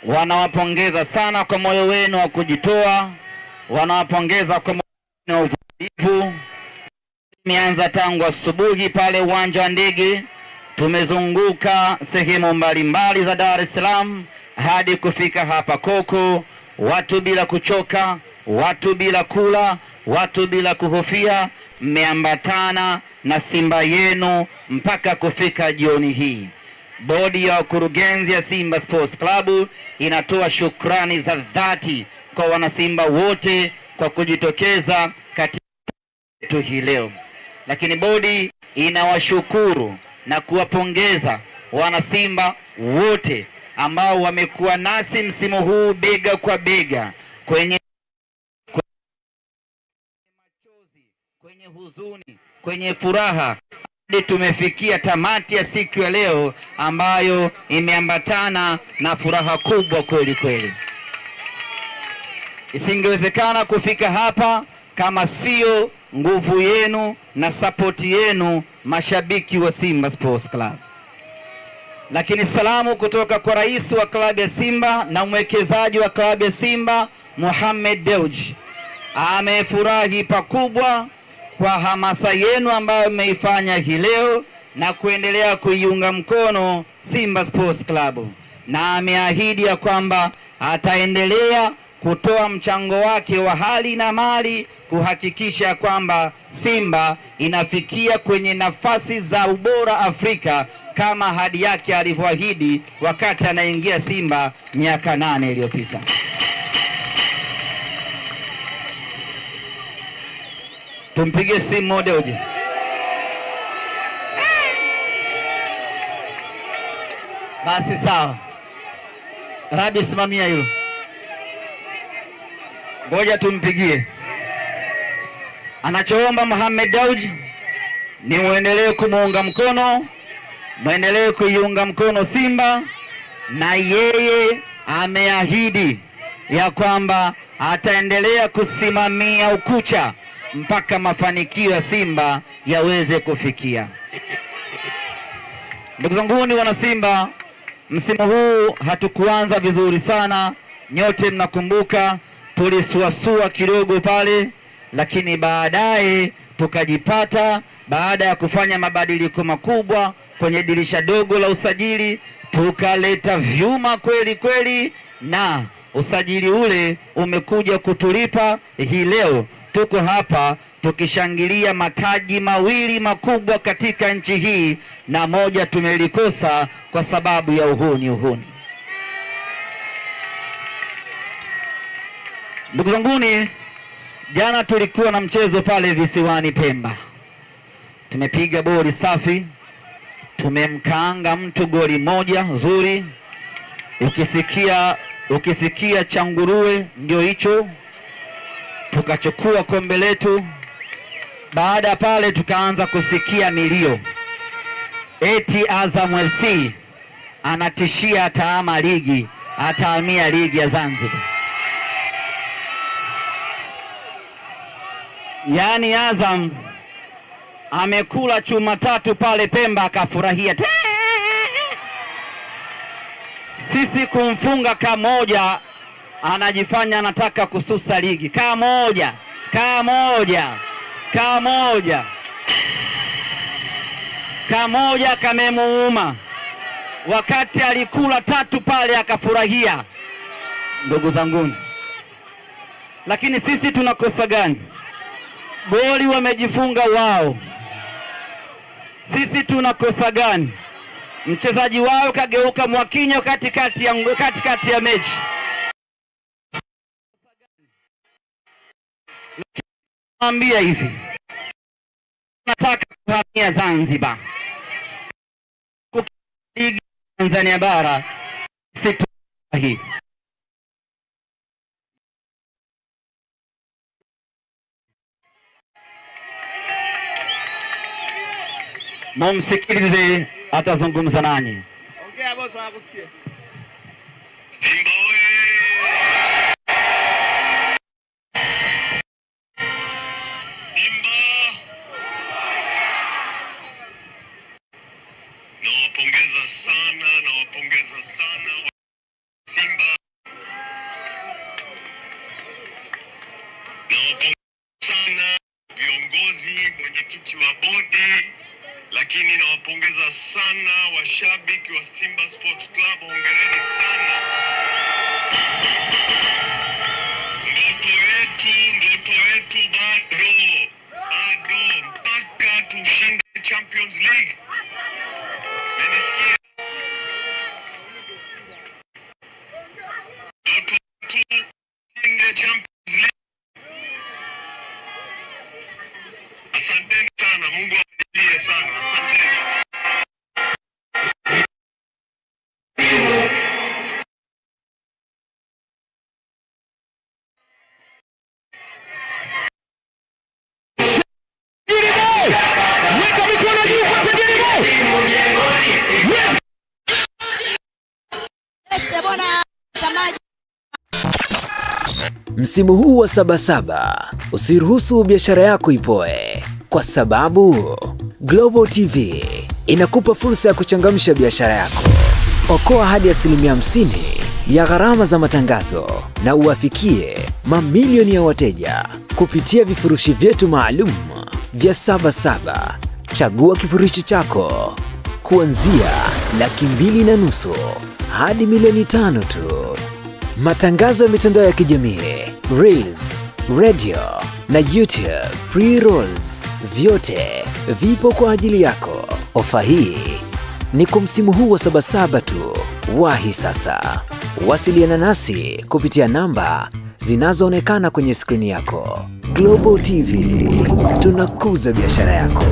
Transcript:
wanawapongeza sana kwa moyo wenu wa kujitoa, wanawapongeza kwa moyo wenu wa uvumilivu. Tumeanza tangu asubuhi pale uwanja wa ndege, tumezunguka sehemu mbalimbali za Dar es Salaam hadi kufika hapa Koko, watu bila kuchoka, watu bila kula, watu bila kuhofia, mmeambatana na Simba yenu mpaka kufika jioni hii. Bodi ya wakurugenzi ya Simba Sports Club inatoa shukrani za dhati kwa wanasimba wote kwa kujitokeza katika yetu hii leo. Lakini bodi inawashukuru na kuwapongeza wanasimba wote ambao wamekuwa nasi msimu huu bega kwa bega, kwenye machozi, kwenye huzuni, kwenye furaha, hadi tumefikia tamati ya siku ya leo ambayo imeambatana na furaha kubwa kweli kweli. Isingewezekana kufika hapa kama sio nguvu yenu na sapoti yenu, mashabiki wa Simba Sports Club. Lakini salamu kutoka kwa rais wa klabu ya Simba na mwekezaji wa klabu ya Simba Mohamed Dewji. Amefurahi pakubwa kwa hamasa yenu ambayo mmeifanya hii leo na kuendelea kuiunga mkono Simba Sports Club, na ameahidi ya kwamba ataendelea kutoa mchango wake wa hali na mali kuhakikisha kwamba Simba inafikia kwenye nafasi za ubora Afrika kama ahadi yake alivyoahidi wakati anaingia Simba miaka 8 iliyopita. Tumpige simu moja uje. Basi sawa. Rabi, simamia hilo. Ngoja tumpigie. Anachoomba Mohamed Dewji ni muendelee kumuunga mkono, muendelee kuiunga mkono Simba, na yeye ameahidi ya kwamba ataendelea kusimamia ukucha mpaka mafanikio ya Simba yaweze kufikia. Ndugu zangu ni wana Simba, msimu huu hatukuanza vizuri sana. Nyote mnakumbuka tulisuasua kidogo pale, lakini baadaye tukajipata. Baada ya kufanya mabadiliko makubwa kwenye dirisha dogo la usajili, tukaleta vyuma kweli kweli, na usajili ule umekuja kutulipa. Hii leo tuko hapa tukishangilia mataji mawili makubwa katika nchi hii, na moja tumelikosa kwa sababu ya uhuni. Ndugu zanguni, jana tulikuwa na mchezo pale visiwani Pemba. Tumepiga boli safi, tumemkaanga mtu goli moja nzuri. Ukisikia changuruwe ndio hicho. Tukachukua kombe letu. Baada ya pale tukaanza kusikia milio eti Azam FC anatishia atahamia ligi ya Zanzibar. Yaani Azam amekula chuma 3 pale Pemba akafurahia. Sisi kumfunga kamoja anajifanya anataka kususa ligi. Kamoja kamemuuma, wakati alikula 3 pale akafurahia. Ndugu zanguni, lakini sisi tunakosa gani? Goli wamejifunga wao. Sisi tunakosa gani? Mchezaji wao kageuka mwakinyo katikati ya mechi. Naambia hivi, nataka kuhamia Zanzibar, ligi Tanzania bara hii. Mumsikilize atazungumza nanyi. Ongea boss, wanakusikia. Simba nawapongeza sana Simba. Nawapongeza sana washabiki wa Simba Sports Club, hongereni sana. Ndoto yetu bado mpaka tushinde Champions League. Menisikia? Ndoto yetu tushinde Champions League. Asanteni sana, Mungu awajalie sana. Asanteni. Msimu huu wa Sabasaba, usiruhusu biashara yako ipoe, kwa sababu Global TV inakupa fursa ya kuchangamsha biashara yako. Okoa hadi 50% ya gharama za matangazo na uwafikie mamilioni ya wateja kupitia vifurushi vyetu maalum vya Sabasaba. Chagua kifurushi chako kuanzia $250,000 hadi $500,000 tu. Matangazo ya mitandao ya kijamii, Reels, radio na YouTube pre-rolls, vyote vipo kwa ajili yako. Ofa hii ni kwa msimu huu wa Sabasaba tu. Wahi sasa. Wasiliana nasi kupitia namba zinazoonekana kwenye skrini yako. Global TV, tunakuza biashara yako.